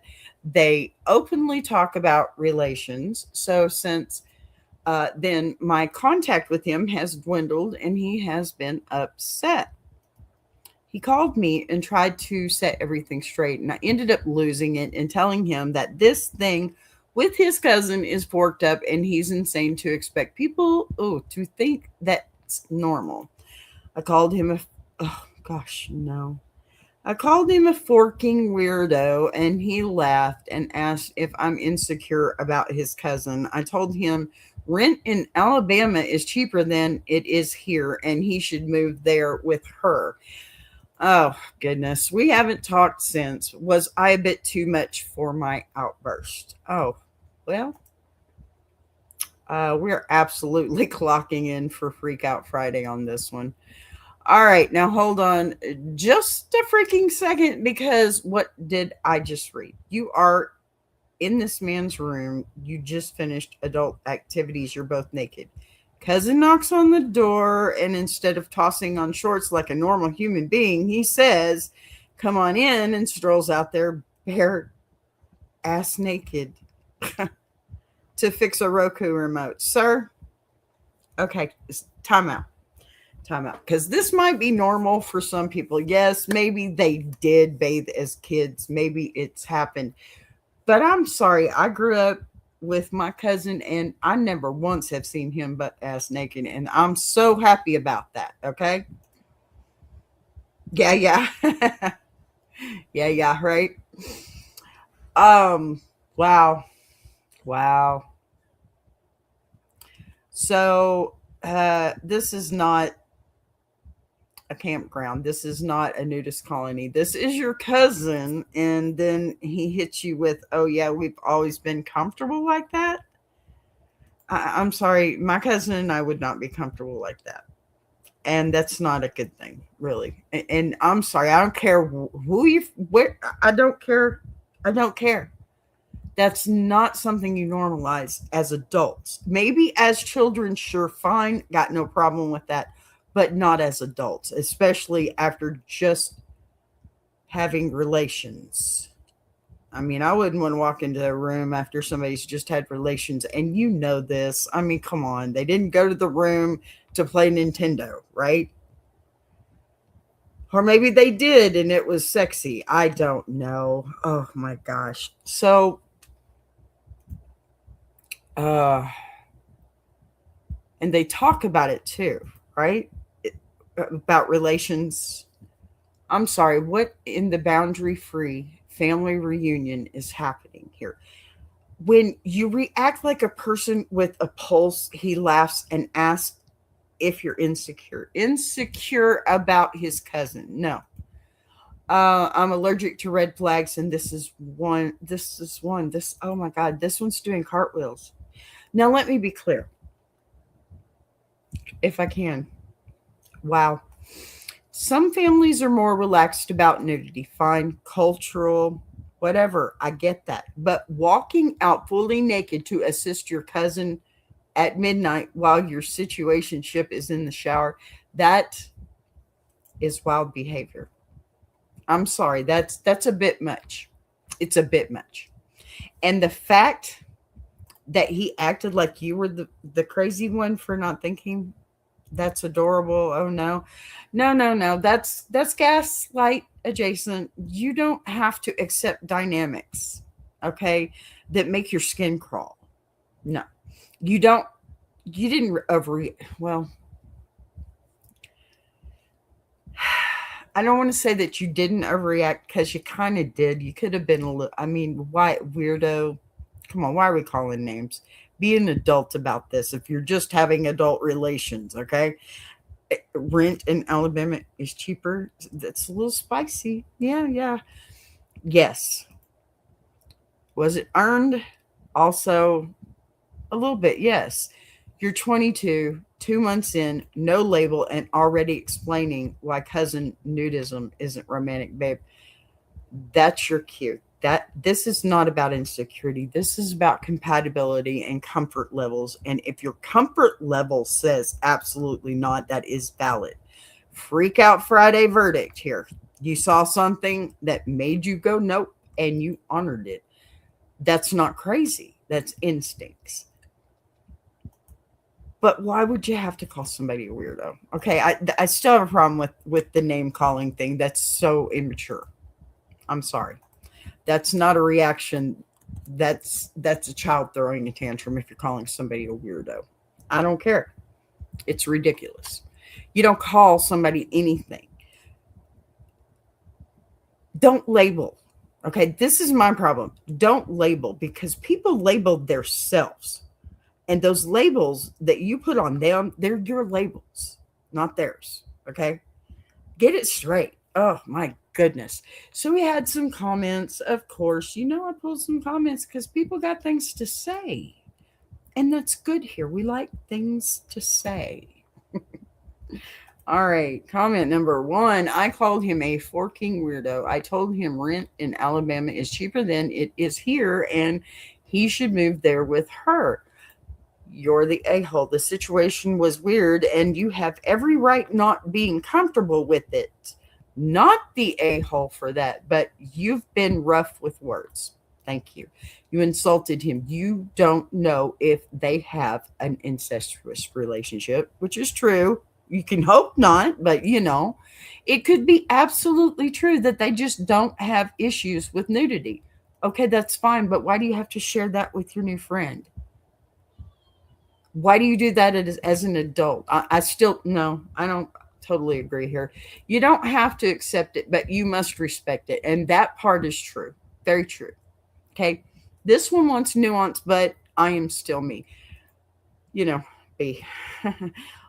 they openly talk about relations. So since then, my contact with him has dwindled and he has been upset. He called me and tried to set everything straight, and I ended up losing it and telling him that this thing with his cousin is forked up and he's insane to expect people to think that's normal. I called him oh gosh, no. I called him a forking weirdo and he laughed and asked if I'm insecure about his cousin. I told him rent in Alabama is cheaper than it is here and he should move there with her. Oh, goodness. We haven't talked since. Was I a bit too much for my outburst? Oh, well, we're absolutely clocking in for Freak Out Friday on this one. All right, now hold on just a freaking second because what did I just read? You are in this man's room. You just finished adult activities. You're both naked. Cousin knocks on the door, and instead of tossing on shorts like a normal human being, he says, "Come on in," and strolls out there bare ass naked to fix a Roku remote. Sir, okay, time out. Time out. Because this might be normal for some people. Yes, maybe they did bathe as kids. Maybe it's happened. But I'm sorry. I grew up with my cousin and I never once have seen him but ass naked. And I'm so happy about that. Okay. Yeah, yeah. Yeah, yeah, right. Wow. Wow. So this is not a campground. This is not a nudist colony. This is your cousin. And then he hits you with, oh, yeah, we've always been comfortable like that. I'm sorry. My cousin and I would not be comfortable like that. And that's not a good thing, really. And I'm sorry. I don't care who you, where, I don't care. I don't care. That's not something you normalize as adults. Maybe as children, sure, fine, got no problem with that, but not as adults, especially after just having relations. I mean, I wouldn't want to walk into a room after somebody's just had relations, and you know this. I mean, come on. They didn't go to the room to play Nintendo, right? Or maybe they did and it was sexy. I don't know. Oh my gosh. So, and they talk about it too, right? About relations. I'm sorry, what in the boundary free family reunion is happening here? When you react like a person with a pulse, he laughs and asks if you're insecure. Insecure about his cousin. No. I'm allergic to red flags, and this is one. Oh my God, this one's doing cartwheels. Now, let me be clear, if I can. Wow. Some families are more relaxed about nudity. Fine, cultural, whatever. I get that. But walking out fully naked to assist your cousin at midnight while your situationship is in the shower, that is wild behavior. I'm sorry. That's a bit much. It's a bit much. And the fact that he acted like you were the crazy one for not thinking, that's adorable. Oh no. No. That's gaslight adjacent. You don't have to accept dynamics, okay, that make your skin crawl. No. You didn't well, I don't want to say that you didn't overreact because you kind of did. You could have been a little, I mean, why, weirdo? Come on, why are we calling names? Be an adult about this if you're just having adult relations, okay? Rent in Alabama is cheaper. That's a little spicy. Yeah. Yes. Was it earned? Also, a little bit, yes. You're 22, 2 months in, no label, and already explaining why cousin nudism isn't romantic, babe. That's your cue. This is not about insecurity. This is about compatibility and comfort levels. And if your comfort level says absolutely not, that is valid. Freak out Friday verdict here. You saw something that made you go nope, and you honored it. That's not crazy. That's instincts. But why would you have to call somebody a weirdo? Okay, I still have a problem with the name calling thing. That's so immature. I'm sorry. That's not a reaction. That's a child throwing a tantrum if you're calling somebody a weirdo. I don't care. It's ridiculous. You don't call somebody anything. Don't label. Okay, this is my problem. Don't label, because people label themselves. And those labels that you put on them, they're your labels, not theirs. Okay? Get it straight. Oh, my goodness. So we had some comments. Of course, I pulled some comments because people got things to say. And that's good here. We like things to say. All right. Comment number 1. I called him a forking weirdo. I told him rent in Alabama is cheaper than it is here, and he should move there with her. You're the a-hole. The situation was weird, and you have every right not being comfortable with it. Not the a-hole for that, but you've been rough with words. Thank you. You insulted him. You don't know if they have an incestuous relationship, which is true. You can hope not, but it could be absolutely true that they just don't have issues with nudity. Okay, that's fine, but why do you have to share that with your new friend? Why do you do that as an adult? I don't totally agree here. You don't have to accept it, but you must respect it. And that part is true. Very true. Okay. This one wants nuance, but I am still me. B.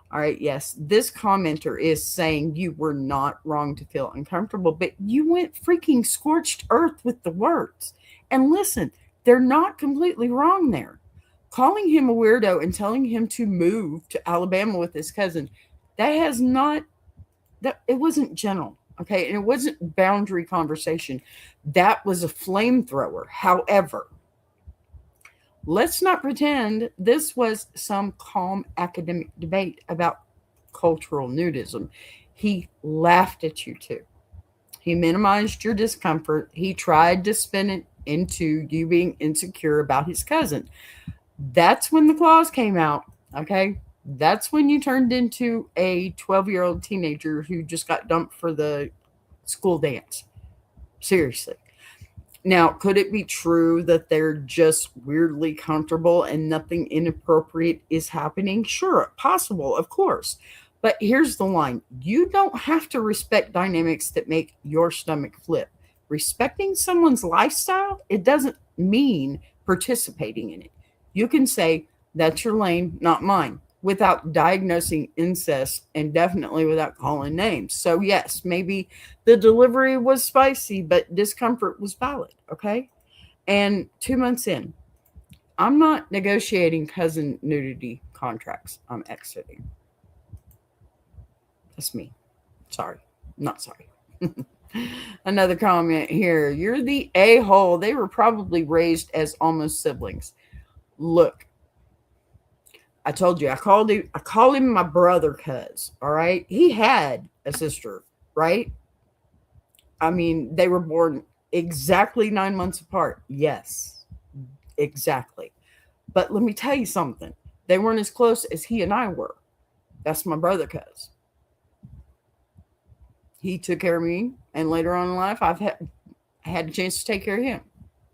All right, yes, this commenter is saying you were not wrong to feel uncomfortable, but you went freaking scorched earth with the words. And listen, they're not completely wrong there. Calling him a weirdo and telling him to move to Alabama with his cousin, that has not, that it wasn't gentle, okay? And it wasn't boundary conversation. That was a flamethrower. However, let's not pretend this was some calm academic debate about cultural nudism. He laughed at you too. He minimized your discomfort. He tried to spin it into you being insecure about his cousin. That's when the claws came out, okay? That's when you turned into a 12-year-old teenager who just got dumped for the school dance. Seriously. Now, could it be true that they're just weirdly comfortable and nothing inappropriate is happening? Sure, possible, of course. But here's the line. You don't have to respect dynamics that make your stomach flip. Respecting someone's lifestyle, it doesn't mean participating in it. You can say, that's your lane, not mine, without diagnosing incest and definitely without calling names. So, yes, maybe the delivery was spicy, but discomfort was valid, okay? And 2 months in, I'm not negotiating cousin nudity contracts. I'm exiting. That's me. Sorry. Not sorry. Another comment here. You're the a-hole. They were probably raised as almost siblings. Look, I told you, I call him my brother cuz, all right? He had a sister, right? I mean, they were born exactly 9 months apart. Yes, exactly. But let me tell you something. They weren't as close as he and I were. That's my brother cuz. He took care of me, and later on in life, I've had a chance to take care of him.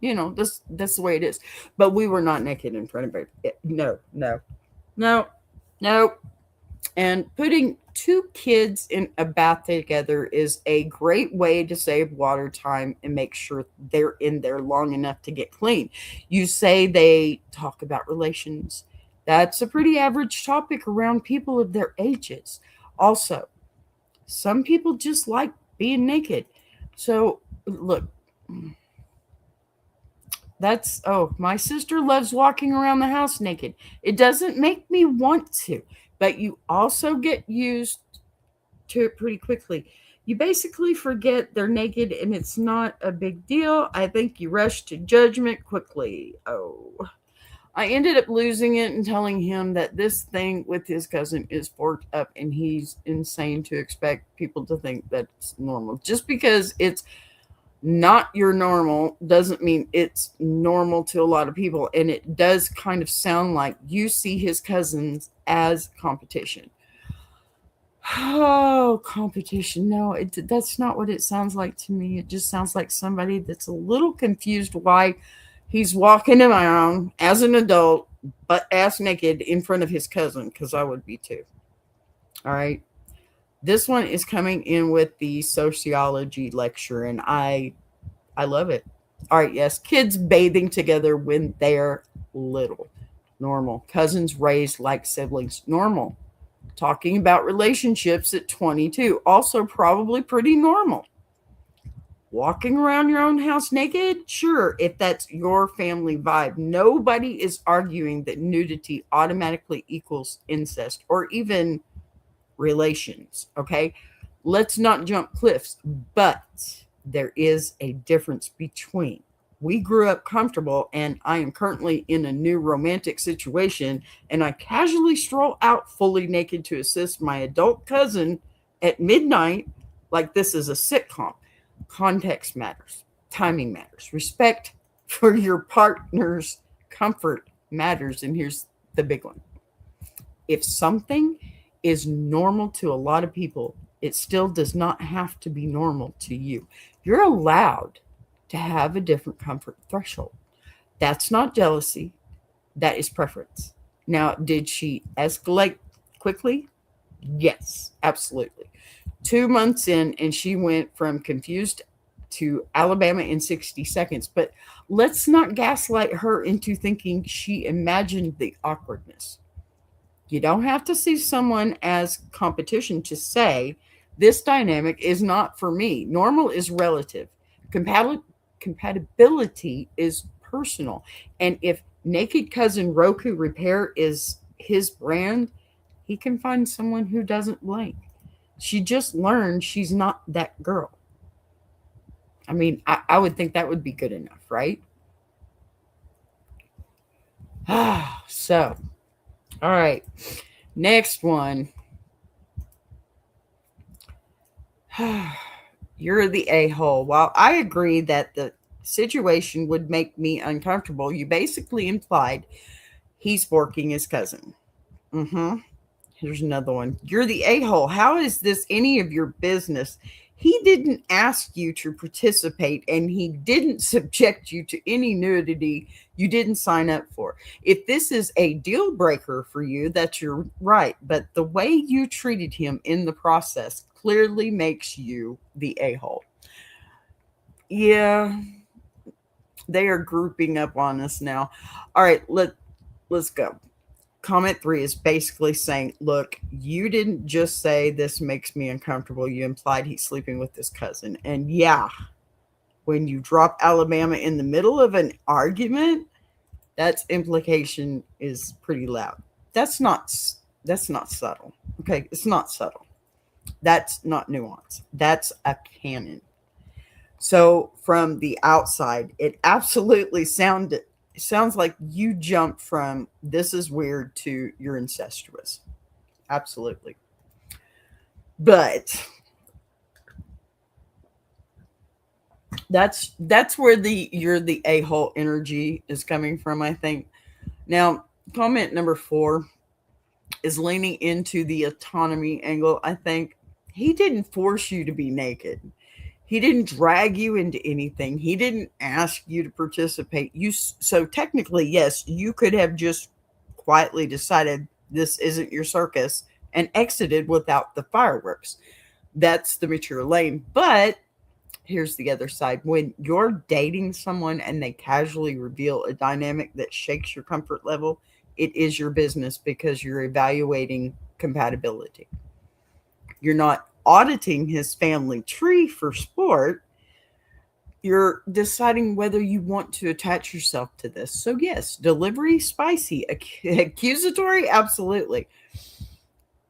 You know, that's the way it is. But we were not naked in front of it. No. And putting two kids in a bath together is a great way to save water time and make sure they're in there long enough to get clean. You say they talk about relations. That's a pretty average topic around people of their ages. Also, some people just like being naked. So, look, my sister loves walking around the house naked. It doesn't make me want to, but you also get used to it pretty quickly. You basically forget they're naked and it's not a big deal. I think you rush to judgment quickly. I ended up losing it and telling him that this thing with his cousin is forked up and he's insane to expect people to think that's normal. Just because it's not your normal doesn't mean it's normal to a lot of people. And it does kind of sound like you see his cousins as competition. Oh, competition. No, that's not what it sounds like to me. It just sounds like somebody that's a little confused why he's walking around as an adult, but ass naked in front of his cousin, because I would be too. All right. This one is coming in with the sociology lecture, and I love it. All right, yes. Kids bathing together when they're little. Normal. Cousins raised like siblings. Normal. Talking about relationships at 22. Also probably pretty normal. Walking around your own house naked? Sure, if that's your family vibe. Nobody is arguing that nudity automatically equals incest or even relations, okay? Let's not jump cliffs, but there is a difference between we grew up comfortable and I am currently in a new romantic situation and I casually stroll out fully naked to assist my adult cousin at midnight like this is a sitcom. Context matters. Timing matters. Respect for your partner's comfort matters. And here's the big one. If something is normal to a lot of people, it still does not have to be normal to you. You're allowed to have a different comfort threshold. That's not jealousy. That is preference. Now, did she escalate quickly? Yes, absolutely. 2 months in, and she went from confused to Alabama in 60 seconds. But let's not gaslight her into thinking she imagined the awkwardness. You don't have to see someone as competition to say, this dynamic is not for me. Normal is relative. Compatibility is personal. And if Naked Cousin Roku Repair is his brand, he can find someone who doesn't blink. She just learned she's not that girl. I mean, I would think that would be good enough, right? So, all right. Next one. You're the a-hole. While I agree that the situation would make me uncomfortable, you basically implied he's forking his cousin. Mm-hmm. Here's another one. You're the a-hole. How is this any of your business? He didn't ask you to participate, and he didn't subject you to any nudity you didn't sign up for. If this is a deal breaker for you, that's your right. But the way you treated him in the process clearly makes you the a-hole. Yeah, they are grouping up on us now. All right, let's go. Comment 3 is basically saying, look, you didn't just say this makes me uncomfortable. You implied he's sleeping with his cousin. And yeah, when you drop Alabama in the middle of an argument, that's implication is pretty loud. That's not subtle. Okay, it's not subtle. That's not nuance. That's a canon. So from the outside, it absolutely sounds like you jumped from this is weird to you're incestuous. Absolutely. But that's where you're the a-hole energy is coming from, I think. Now, comment number 4 is leaning into the autonomy angle. I think he didn't force you to be naked. He didn't drag you into anything. He didn't ask you to participate. So technically, yes, you could have just quietly decided this isn't your circus and exited without the fireworks. That's the mature lane. But here's the other side. When you're dating someone and they casually reveal a dynamic that shakes your comfort level, it is your business because you're evaluating compatibility. You're not auditing his family tree for sport. You're deciding whether you want to attach yourself to this. So yes, delivery spicy, accusatory, absolutely.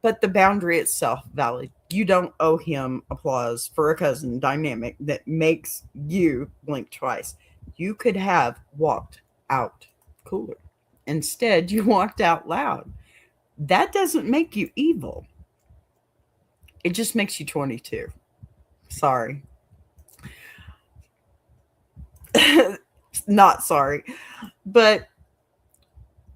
But the boundary itself valid. You don't owe him applause for a cousin dynamic that makes you blink twice. You could have walked out cooler. Instead, you walked out loud. That doesn't make you evil. It just makes you 22. Sorry. Not sorry. But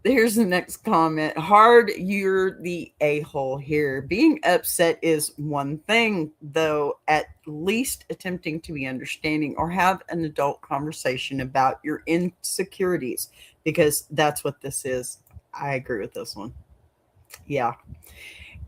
here's the next comment. Hard, you're the a-hole here. Being upset is one thing, though, at least attempting to be understanding or have an adult conversation about your insecurities, because that's what this is. I agree with this one. Yeah.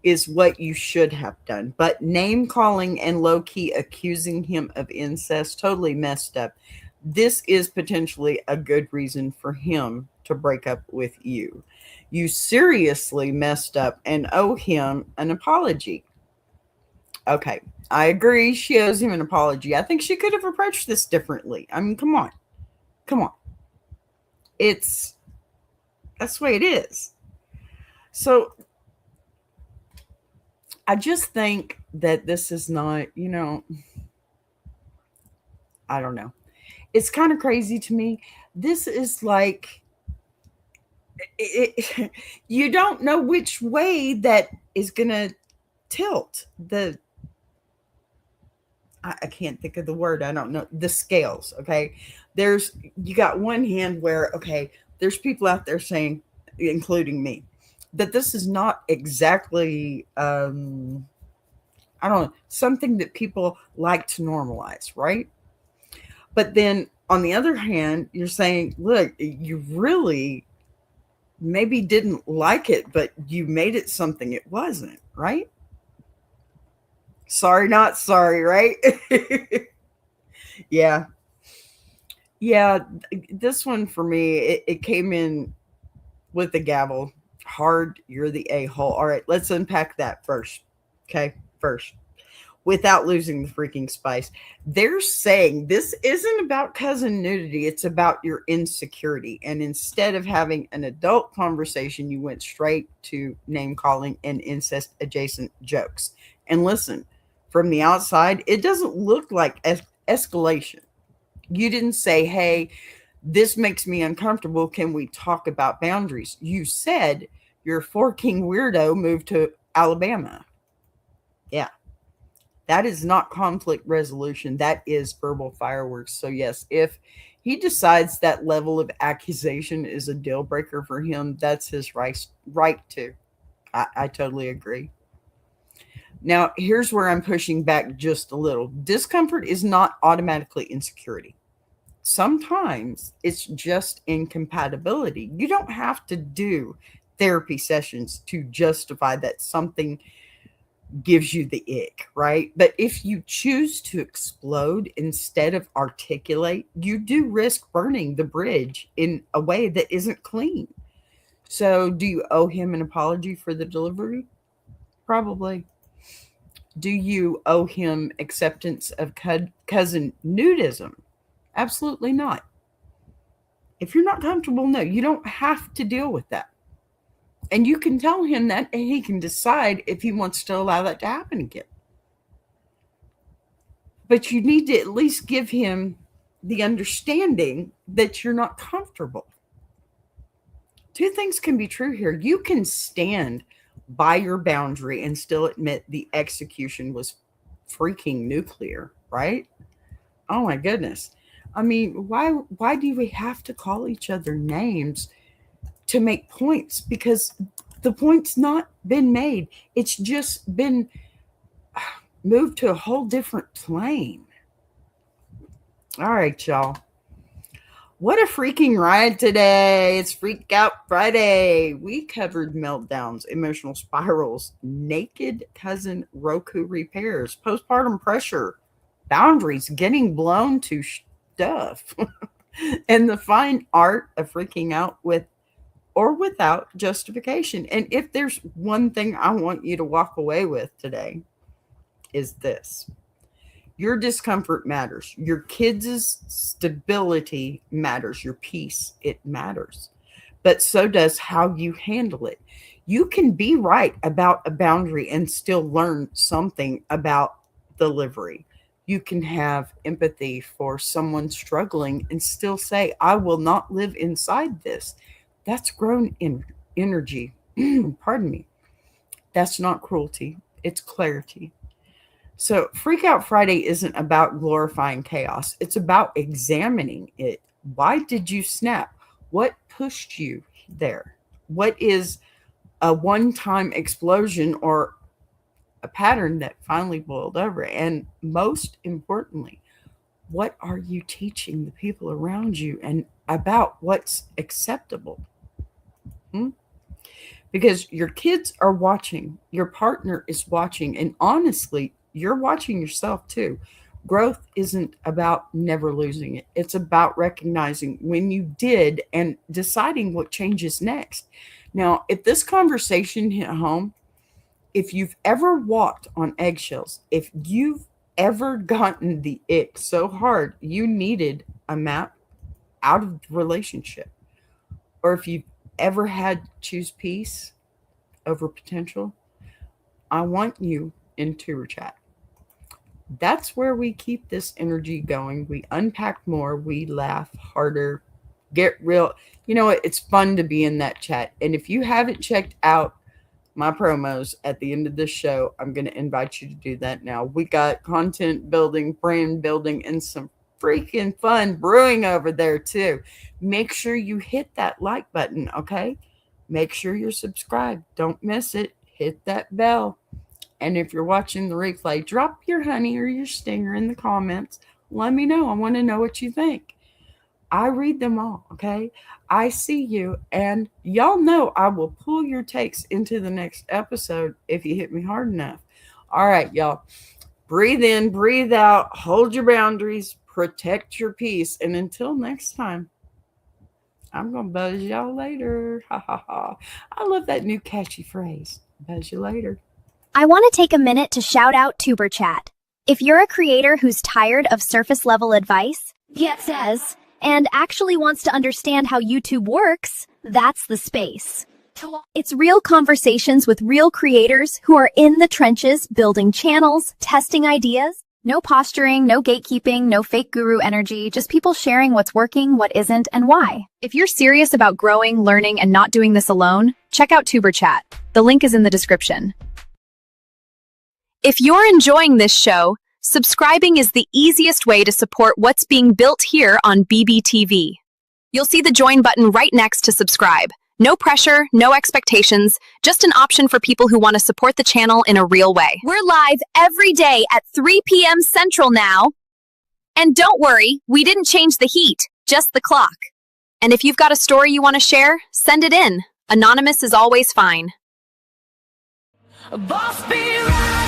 Is what you should have done. But name calling and low key accusing him of incest, totally messed up. This is potentially a good reason for him to break up with you. You seriously messed up and owe him an apology. Okay, I agree. She owes him an apology. I think she could have approached this differently. I mean, come on. That's the way it is. So I just think that this is not, I don't know. It's kind of crazy to me. This is like, you don't know which way that is going to tilt. I can't think of the word. I don't know. The scales, okay? You got one hand where, okay, there's people out there saying, including me, that this is not exactly, I don't know, something that people like to normalize, right? But then on the other hand, you're saying, look, you really maybe didn't like it, but you made it something it wasn't, right? Sorry, not sorry, right? Yeah. Yeah. This one for me, it came in with the gavel. Hard, you're the a-hole. All right, let's unpack that first. Okay, first, without losing the freaking spice. They're saying this isn't about cousin nudity, it's about your insecurity. And instead of having an adult conversation, you went straight to name calling and incest adjacent jokes. And listen, from the outside, it doesn't look like escalation. You didn't say, hey, this makes me uncomfortable. Can we talk about boundaries? You said your forking weirdo moved to Alabama. Yeah. That is not conflict resolution. That is verbal fireworks. So, yes, if he decides that level of accusation is a deal breaker for him, that's his right to. I totally agree. Now, here's where I'm pushing back just a little. Discomfort is not automatically insecurity. Sometimes it's just incompatibility. You don't have to do therapy sessions to justify that something gives you the ick, right? But if you choose to explode instead of articulate, you do risk burning the bridge in a way that isn't clean. So, do you owe him an apology for the delivery? Probably. Do you owe him acceptance of cousin nudism? Absolutely not. If you're not comfortable, no, you don't have to deal with that. And you can tell him that, and he can decide if he wants to allow that to happen again. But you need to at least give him the understanding that you're not comfortable. Two things can be true here. You can stand by your boundary and still admit the execution was freaking nuclear, right? Oh my goodness. I mean, why do we have to call each other names to make points? Because the point's not been made. It's just been moved to a whole different plane. All right, y'all. What a freaking ride today. It's Freak Out Friday. We covered meltdowns, emotional spirals, naked cousin Roku repairs, postpartum pressure, boundaries, getting blown to stuff, and the fine art of freaking out with or without justification. And if there's one thing I want you to walk away with today, is this. Your discomfort matters. Your kids' stability matters. Your peace, it matters. But so does how you handle it. You can be right about a boundary and still learn something about delivery. You can have empathy for someone struggling and still say, I will not live inside this. That's grown in energy. Pardon me. That's not cruelty. It's clarity. So, Freak Out Friday isn't about glorifying chaos. It's about examining it. Why did you snap? What pushed you there? What is a one-time explosion or a pattern that finally boiled over? And most importantly, what are you teaching the people around you and about what's acceptable? Because your kids are watching, your partner is watching, and honestly, you're watching yourself too. Growth isn't about never losing it. It's about recognizing when you did and deciding what changes next. Now, if this conversation hit home, if you've ever walked on eggshells, if you've ever gotten the ick so hard you needed a map out of the relationship, or if you've ever had to choose peace over potential, I want you in tour chat. That's where we keep this energy going. We unpack more, we laugh harder, get real. You know what? It's fun to be in that chat. And if you haven't checked out my promos at the end of this show, I'm going to invite you to do that now. We got content building, brand building, and some freaking fun brewing over there too. Make sure you hit that like button, okay? Make sure you're subscribed. Don't miss it. Hit that bell. And if you're watching the replay, drop your honey or your stinger in the comments. Let me know. I want to know what you think. I read them all, okay? I see you. And y'all know I will pull your takes into the next episode if you hit me hard enough. All right, y'all. Breathe in, breathe out, hold your boundaries, protect your peace. And until next time, I'm going to buzz y'all later. Ha ha ha. I love that new catchy phrase. Buzz you later. I want to take a minute to shout out Tuber Chat. If you're a creator who's tired of surface level advice, and actually wants to understand how YouTube works, that's the space. It's real conversations with real creators who are in the trenches, building channels, testing ideas. No posturing, no gatekeeping, no fake guru energy, just people sharing what's working, what isn't, and why. If you're serious about growing, learning, and not doing this alone, check out Tuber Chat. The link is in the description. If you're enjoying this show, subscribing is the easiest way to support what's being built here on BBTV. You'll see the join button right next to subscribe. No pressure, no expectations, just an option for people who want to support the channel in a real way. We're live every day at 3 p.m. Central now. And don't worry, we didn't change the heat, just the clock. And if you've got a story you want to share, send it in. Anonymous is always fine. Boss be right.